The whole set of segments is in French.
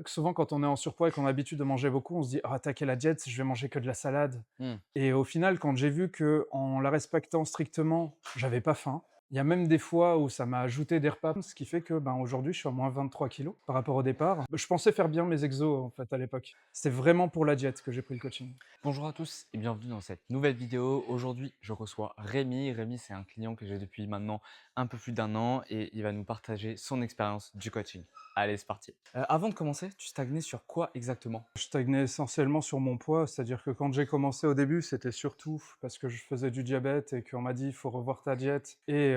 Souvent quand on est en surpoids et qu'on a l'habitude de manger beaucoup, on se dit: «Ah attaquer la diète, je vais manger que de la salade» Mmh. et au final, quand j'ai vu que en la respectant strictement, j'avais pas faim. Il y a même des fois où ça m'a ajouté des repas, ce qui fait que, ben, aujourd'hui, je suis à -23 kilos par rapport au départ. Je pensais faire bien mes exos, en fait, à l'époque. C'était vraiment pour la diète que j'ai pris le coaching. Bonjour à tous et bienvenue dans cette nouvelle vidéo. Aujourd'hui, je reçois Rémi. Rémi, c'est un client que j'ai depuis maintenant un peu plus d'un an et il va nous partager son expérience du coaching. Allez, c'est parti. Avant de commencer, tu stagnais sur quoi exactement? Je stagnais essentiellement sur mon poids, c'est-à-dire que quand j'ai commencé au début, c'était surtout parce que je faisais du diabète et qu'on m'a dit: «Il faut revoir ta diète et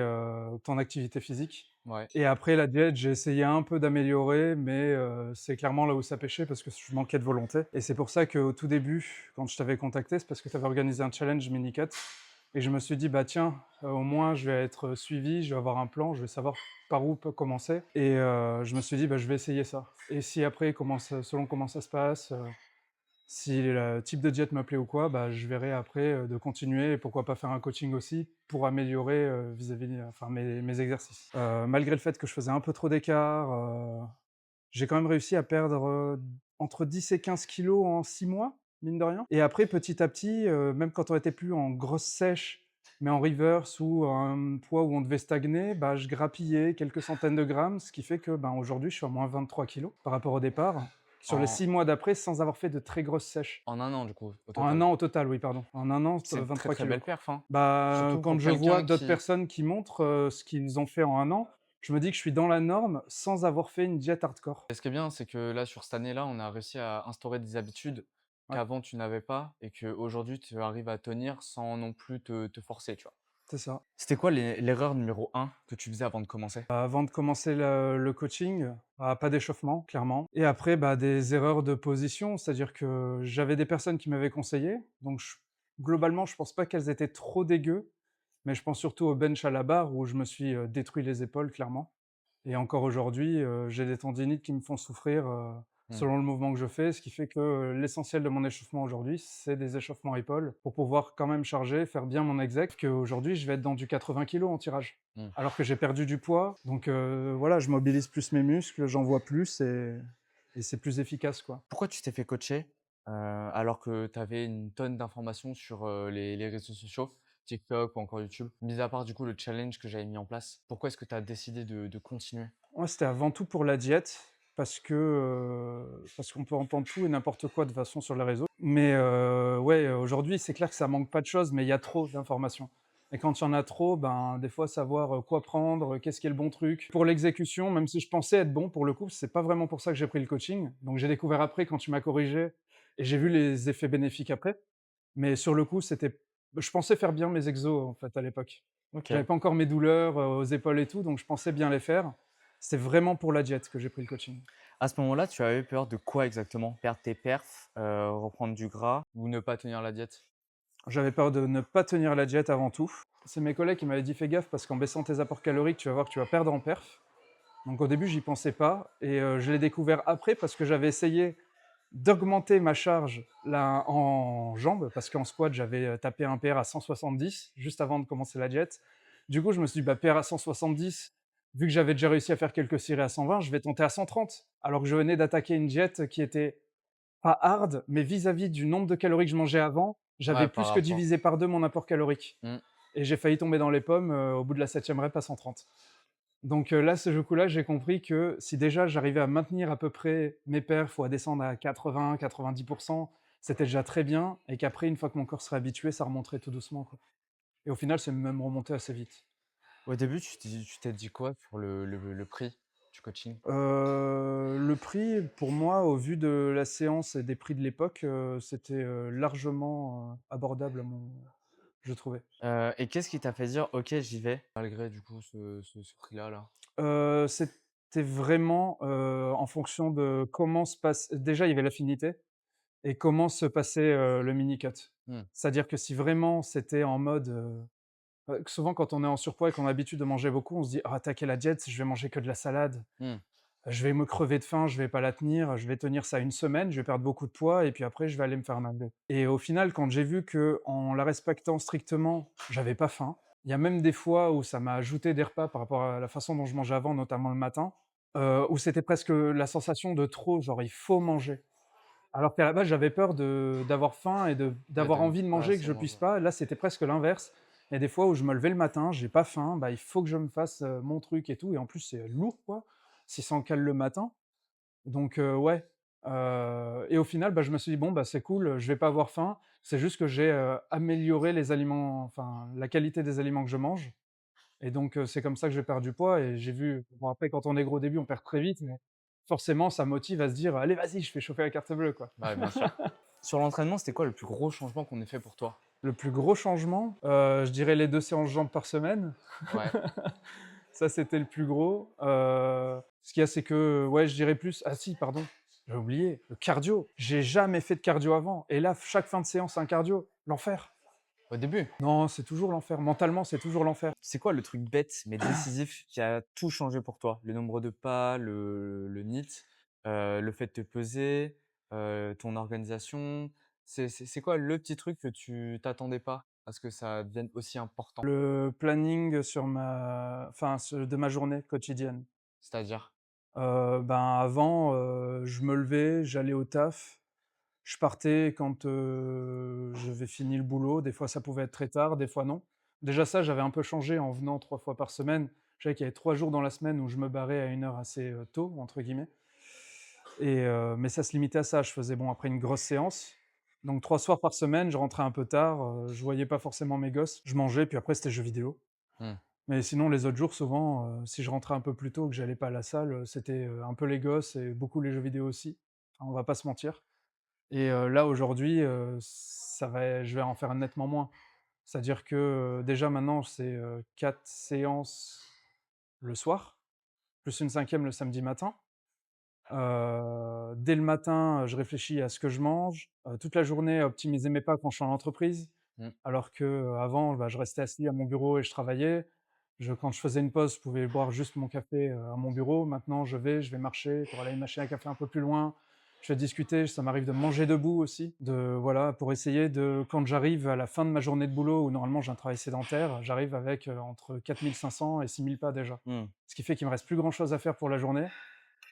ton activité physique» Ouais. et après la diète, j'ai essayé un peu d'améliorer, mais c'est clairement là où ça pêchait parce que je manquais de volonté et c'est pour ça qu'au tout début, quand je t'avais contacté, c'est parce que tu avais organisé un challenge mini-cut et je me suis dit: «Bah tiens, au moins je vais être suivi, je vais avoir un plan, je vais savoir par où peut commencer» et je me suis dit: «Bah je vais essayer ça» et si après selon comment ça se passe, si le type de diète me plaît ou quoi, bah, je verrai après, de continuer et pourquoi pas faire un coaching aussi pour améliorer, vis-à-vis, enfin mes exercices. Malgré le fait que je faisais un peu trop d'écart, j'ai quand même réussi à perdre, entre 10 et 15 kilos en 6 mois, mine de rien et après petit à petit, même quand on était plus en grosse sèche, mais en reverse ou un poids où on devait stagner, bah, je grappillais quelques centaines de grammes, ce qui fait que, ben, aujourd'hui, je suis à -23 kilos par rapport au départ, sur les En, 6 mois d'après, sans avoir fait de très grosses sèches. en un an, du coup, au En 1 total. an au total, oui, pardon. En 1 an, C'est une très 23 très kilos. belle perf, hein. Bah, Surtout quand pour je vois quelqu'un d'autres qui. personnes qui montrent, ce qu'ils ont fait en 1 an, je me dis que je suis dans la norme sans avoir fait une diète hardcore. Et ce qui est bien, c'est que là, sur cette année-là, on a réussi à instaurer des habitudes Ouais, qu'avant tu n'avais pas et qu'aujourd'hui tu arrives à tenir sans non plus te forcer, tu vois. c'est ça. C'était quoi l'erreur numéro un que tu faisais avant de commencer? Avant de commencer le coaching, pas d'échauffement, clairement et après, bah, des erreurs de position, c'est-à-dire que j'avais des personnes qui m'avaient conseillé, donc globalement, je pense pas qu'elles étaient trop dégueu, mais je pense surtout au bench à la barre où je me suis, détruit les épaules clairement et encore aujourd'hui, j'ai des tendinites qui me font souffrir, Mmh. selon le mouvement que je fais, ce qui fait que, l'essentiel de mon échauffement aujourd'hui, c'est des échauffements épaules pour pouvoir quand même charger, faire bien mon exec, qu'aujourd'hui je vais être dans du 80 kilos en tirage. Mmh. Alors que j'ai perdu du poids, donc voilà, je mobilise plus mes muscles, j'en vois plus et c'est plus efficace, quoi. Pourquoi tu t'es fait coacher, alors que tu avais une tonne d'informations sur, les réseaux sociaux, TikTok ou encore YouTube? Mis à part du coup le challenge que j'avais mis en place, pourquoi est-ce que tu as décidé de continuer? Moi, c'était avant tout pour la diète parce qu'on peut entendre tout et n'importe quoi de toute façon sur les réseaux. Mais ouais, aujourd'hui, c'est clair que ça manque pas de choses, mais il y a trop d'informations et quand il y en a trop, ben, des fois savoir, quoi prendre, qu'est-ce qui est le bon truc. Pour l'exécution, même si je pensais être bon pour le coup, c'est pas vraiment pour ça que j'ai pris le coaching. Donc j'ai découvert après quand tu m'as corrigé et j'ai vu les effets bénéfiques après. Mais sur le coup, je pensais faire bien mes exos, en fait, à l'époque. J'avais OK. pas encore mes douleurs, aux épaules et tout, donc je pensais bien les faire. C'est vraiment pour la diète que j'ai pris le coaching. À ce moment-là, tu avais peur de quoi exactement? Perdre tes perfs, reprendre du gras ou ne pas tenir la diète? J'avais peur de ne pas tenir la diète avant tout. C'est mes collègues qui m'avaient dit: «Fais gaffe parce qu'en baissant tes apports caloriques, tu vas voir que tu vas perdre en perf». Donc au début, j'y pensais pas et je l'ai découvert après parce que j'avais essayé d'augmenter ma charge là en jambes parce qu'en squat, j'avais, tapé un PR à 170 juste avant de commencer la diète. Du coup, je me suis dit: «Bah, PR à 170, vu que j'avais déjà réussi à faire quelques séries à 120, je vais tenter à 130». Alors que je venais d'attaquer une diète qui était pas hard, mais vis-à-vis du nombre de calories que je mangeais avant, j'avais Ouais, par plus que rapport. divisé par 2 mon apport calorique Mmh. et j'ai failli tomber dans les pommes, au bout de la 7e rep à 130. Donc là, ce coup-là, j'ai compris que si déjà j'arrivais à maintenir à peu près mes perfs ou à descendre à 80-90, c'était déjà très bien et qu'après, une fois que mon corps serait habitué, ça remonterait tout doucement, quoi et au final, c'est même remonté assez vite. Au début, tu t'es dit quoi sur le prix du coaching? Le prix, pour moi, au vu de la séance et des prix de l'époque, c'était, largement, abordable à mon je trouvais. Et qu'est-ce qui t'a fait dire: «OK, j'y vais», malgré du coup ce prix-là, là? C'était vraiment, en fonction de comment se passe déjà, il y avait l'affinité et comment se passait, le mini cut. Mmh. C'est-à-dire que si vraiment c'était en mode, souvent quand on est en surpoids et qu'on a l'habitude de manger beaucoup, on se dit: «Ah attaquer la diète, je vais manger que de la salade, Mmh. je vais me crever de faim, je vais pas la tenir, je vais tenir ça une semaine, je vais perdre beaucoup de poids et puis après je vais aller me faire mal». Et au final, quand j'ai vu que en la respectant strictement, j'avais pas faim, il y a même des fois où ça m'a ajouté des repas par rapport à la façon dont je mangeais avant, notamment le matin. où c'était presque la sensation de trop, genre il faut manger. Alors qu'à la base, j'avais peur d'avoir faim et Ouais, d'avoir de envie de pas manger et que assez je puisse manger. pas. Là, c'était presque l'inverse. Il y a des fois où je me levais le matin, j'ai pas faim, bah, il faut que je me fasse, mon truc et tout et en plus, c'est lourd quoi, 600 cales le matin. Donc ouais, et au final, bah, je me suis dit: «Bon, bah, c'est cool, je vais pas avoir faim». C'est juste que j'ai, amélioré les aliments, enfin la qualité des aliments que je mange et donc c'est comme ça que je vais perdre du poids et j'ai vu bon après quand on est gros au début, on perd très vite, mais forcément ça motive à se dire: «Allez vas-y, je fais chauffer la carte bleue quoi». Bah, bien sûr. Sur l'entraînement, c'était quoi le plus gros changement qu'on ait fait pour toi? Le plus gros changement, je dirais les 2 séances jambes par semaine. Ouais, Ça, c'était le plus gros. Ce qu'il y a, c'est que, ouais, je dirais plus ah si, pardon, j'ai oublié, le cardio. J'ai jamais fait de cardio avant et là, chaque fin de séance, un cardio. L'enfer. au début. Non, c'est toujours l'enfer. Mentalement, c'est toujours l'enfer. C'est quoi le truc bête mais décisif qui a tout changé pour toi? Le nombre de pas, le NEAT, le fait de te peser, ton organisation? C'est quoi le petit truc que tu t'attendais pas à ce que ça devienne aussi important? Le planning sur ma enfin, de ma journée quotidienne. C'est-à-dire? Ben, avant, je me levais, j'allais au taf. Je partais quand, j'avais fini le boulot. Des fois, ça pouvait être très tard, des fois non. Déjà ça, j'avais un peu changé en venant 3 fois par semaine. Je savais qu'il y avait 3 jours dans la semaine où je me barrais à une heure assez, «tôt» entre guillemets et mais ça se limitait à ça. Je faisais bon après une grosse séance, donc 3 soirs par semaine, je rentrais un peu tard, je voyais pas forcément mes gosses. Je mangeais puis après c'était jeux vidéo. Mmh. Mais sinon les autres jours souvent, si je rentrais un peu plus tôt, que j'allais pas à la salle, c'était, un peu les gosses et beaucoup les jeux vidéo aussi. On va pas se mentir. Et là aujourd'hui, ça va je vais en faire nettement moins. C'est-à-dire que, déjà maintenant c'est, 4 séances le soir, plus une cinquième le samedi matin. Dès le matin, je réfléchis à ce que je mange, toute la journée optimiser mes pas quand je suis en entreprise. Mmh. Alors qu'avant, bah, je restais assis à mon bureau et je travaillais. Quand je faisais une pause, je pouvais boire juste mon café, à mon bureau. Maintenant, je vais marcher pour aller à une machine à café un peu plus loin. Je vais discuter, ça m'arrive de manger debout aussi, voilà, pour essayer de quand j'arrive à la fin de ma journée de boulot où normalement j'ai un travail sédentaire, j'arrive avec, entre 4 500 et 6 000 pas déjà. Mmh. Ce qui fait qu'il me reste plus grand chose à faire pour la journée.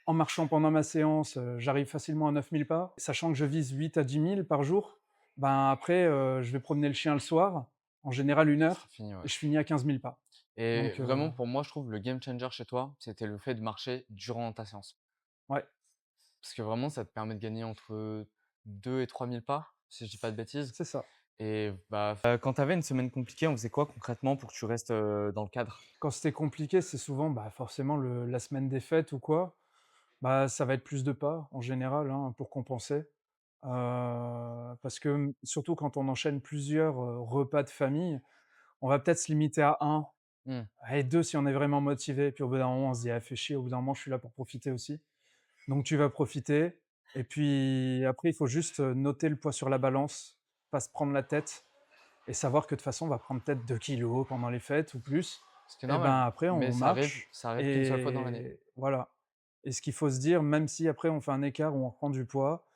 En marchant pendant ma séance, j'arrive facilement à 9 000 pas, sachant que je vise 8 à 10 000 par jour. Ben, après, je vais promener le chien le soir, en général 1 heure C'est fini, ouais. et je finis à 15 000 pas. Et Donc vraiment pour moi, je trouve le game changer chez toi, c'était le fait de marcher durant ta séance. ouais, Parce que vraiment, ça te permet de gagner entre 2 et 3 000 pas, si je dis pas de bêtises. c'est ça. Et bah, quand tu avais une semaine compliquée, on faisait quoi concrètement pour que tu restes, dans le cadre? Quand c'était compliqué, c'est souvent, bah, forcément la semaine des fêtes ou quoi, bah, ça va être plus de pas en général, hein, pour compenser. Parce que, surtout quand on enchaîne plusieurs, repas de famille, on va peut-être se limiter à un. Mmh. Allez 2 si on est vraiment motivé, puis au bout d'un moment, on se dit: «Ah fait chier, au bout d'un moment, je suis là pour profiter aussi». Donc tu vas profiter et puis après, il faut juste, noter le poids sur la balance, pas se prendre la tête et savoir que de toute façon, on va prendre peut-être 2 kilogrammes pendant les fêtes ou plus Ce qui est et normal, ben, après mais on marche ça arrive qu'une seule fois dans l'année. et voilà et ce qu'il faut se dire, même si après on fait un écart ou on reprend du poids,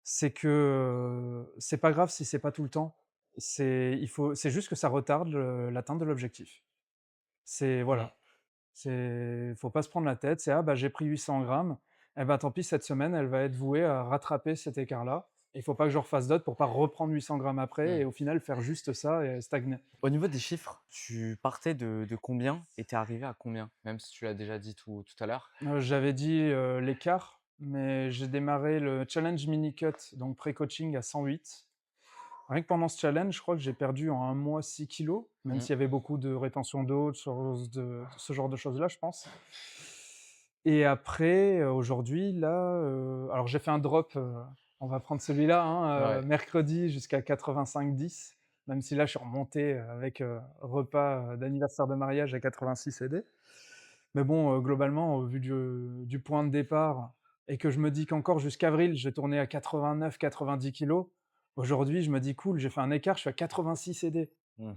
c'est que, c'est pas grave si c'est pas tout le temps. C'est juste que ça retarde l'atteinte de l'objectif. C'est Mmh. voilà. Faut pas se prendre la tête, c'est: «Ah bah, j'ai pris 800 grammes, et bah, tant pis cette semaine, elle va être vouée à rattraper cet écart-là. Il faut pas que j'en refasse d'autres pour pas reprendre 800 grammes après Mmh. et au final faire juste ça et stagner». Au niveau des chiffres, tu partais de combien et tu es arrivé à combien? Même si tu l'as déjà dit tout à l'heure. J'avais dit, l'écart, mais j'ai démarré le challenge mini cut, donc pré-coaching à 108. Rien que pendant ce challenge, je crois que j'ai perdu en un mois 6 kilos, même Mmh. s'il y avait beaucoup de rétention d'eau, ce genre de choses-là, je pense. Et après, aujourd'hui, là, alors j'ai fait un drop, on va prendre celui-là, hein, Ouais. mercredi jusqu'à 85-10, même si là, je suis remonté, avec, repas, d'anniversaire de mariage à 86 CD. Mais bon, globalement, au vu du point de départ et que je me dis qu'encore jusqu'avril, je vais tourner à 89-90 kilogrammes. Aujourd'hui, je me dis: «Cool, j'ai fait un écart, je suis à 86 CD». Mmh.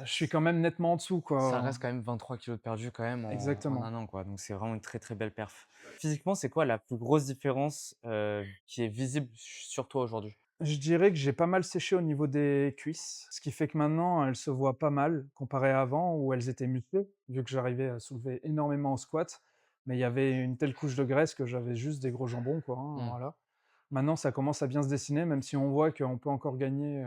Je suis quand même nettement en dessous, Ça quoi. reste quand même 23 kilos de perdu quand même en Exactement. 1 an, quoi, donc c'est vraiment une très, très belle perf. Physiquement, c'est quoi la plus grosse différence, qui est visible sur toi aujourd'hui? Je dirais que j'ai pas mal séché au niveau des cuisses, ce qui fait que maintenant elles se voient pas mal comparé à avant où elles étaient musclées, vu que j'arrivais à soulever énormément en squat. mais il y avait une telle couche de graisse que j'avais juste des gros jambons, quoi, hein, Mmh. voilà. Maintenant, ça commence à bien se dessiner, même si on voit qu'on peut encore gagner,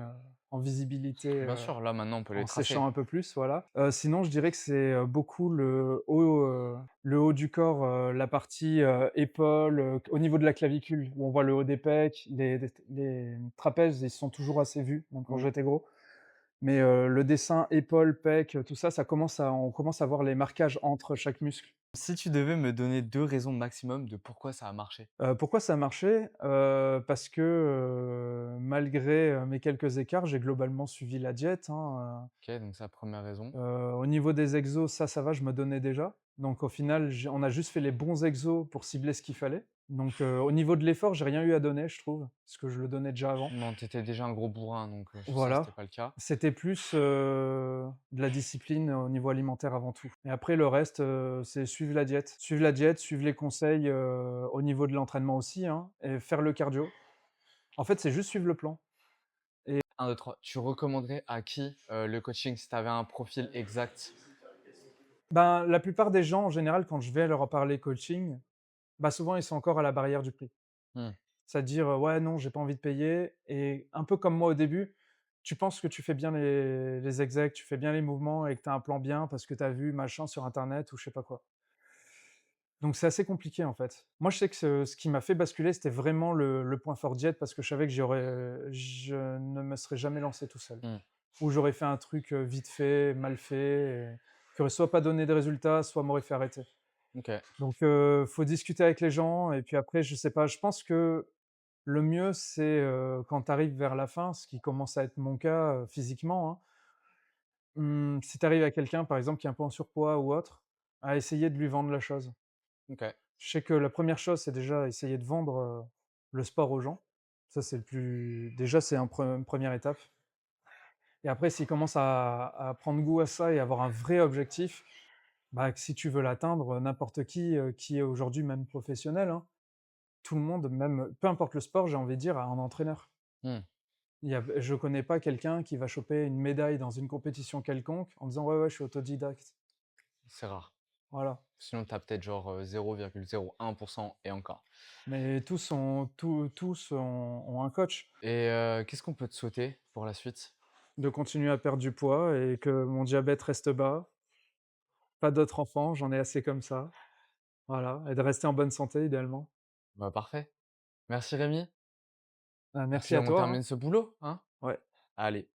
en visibilité, Bien sûr, là, maintenant, on peut les en tracer. séchant un peu plus, voilà. Sinon, je dirais que c'est, beaucoup le haut du corps, la partie, épaules, au niveau de la clavicule, où on voit le haut des pecs, les trapèzes, ils sont toujours assez vus, même quand Mmh. j'étais gros. Mais, le dessin épaules, pecs, tout ça, on commence à voir les marquages entre chaque muscle. Si tu devais me donner 2 raisons maximum de pourquoi ça a marché? Pourquoi ça a marché? Parce que, malgré, mes quelques écarts, j'ai globalement suivi la diète, hein. OK, donc c'est la 1re raison. Au niveau des exos, ça va, je me donnais déjà. Donc au final, on a juste fait les bons exos pour cibler ce qu'il fallait. Donc, au niveau de l'effort, j'ai rien eu à donner, je trouve, parce que je le donnais déjà avant. Non, tu étais déjà un gros bourrin, donc sur ça, c'était Voilà. pas le cas. C'était plus, de la discipline au niveau alimentaire avant tout. Et après le reste, c'est suivre la diète. Suivre la diète, suivre les conseils, au niveau de l'entraînement aussi, hein, et faire le cardio. En fait, c'est juste suivre le plan. 1, 2, 3. Tu recommanderais à qui, le coaching si tu avais un profil exact? Ben, la plupart des gens, en général, quand je vais leur en parler coaching, bah, souvent, ils sont encore à la barrière du prix. Mmh. C'est-à-dire, «Ouais, non, j'ai pas envie de payer», et un peu comme moi au début, tu penses que tu fais bien les execs, tu fais bien les mouvements et que tu as un plan bien parce que tu as vu machin sur internet ou je sais pas quoi. Donc c'est assez compliqué, en fait. Moi, je sais que ce qui m'a fait basculer, c'était vraiment le point fort diète parce que je savais que je ne me serais jamais lancé tout seul. Mmh. Ou j'aurais fait un truc, vite fait, mal fait et qui aurait soit pas donné de résultats, soit m'aurait fait arrêter. OK. Donc faut discuter avec les gens et puis après, je sais pas, je pense que le mieux, c'est, quand tu arrives vers la fin, ce qui commence à être mon cas, physiquement, hein, si tu arrives à quelqu'un, par exemple, qui est un peu en surpoids ou autre, à essayer de lui vendre la chose. OK. Je sais que la première chose, c'est déjà essayer de vendre, le sport aux gens. Ça, c'est le plus déjà, c'est une 1re étape et après s'il commence à prendre goût à ça et avoir un vrai objectif, bah, que si tu veux l'atteindre, n'importe qui est aujourd'hui même professionnel, hein, tout le monde, même peu importe le sport, j'ai envie de dire, a un entraîneur. Mmh. Je connais pas quelqu'un qui va choper une médaille dans une compétition quelconque en disant: «Ouais, ouais, je suis autodidacte». C'est rare. Voilà. Sinon, tu as peut-être genre, 0,01 et encore. Mais tous ont un coach. Et qu'est-ce qu'on peut te souhaiter pour la suite? De continuer à perdre du poids et que mon diabète reste bas, pas d'autres enfants, j'en ai assez comme ça, voilà, et de rester en bonne santé idéalement. Bah, parfait. Merci Rémi et Merci puis à on toi, hein. termine ce boulot, hein? Ouais. Allez.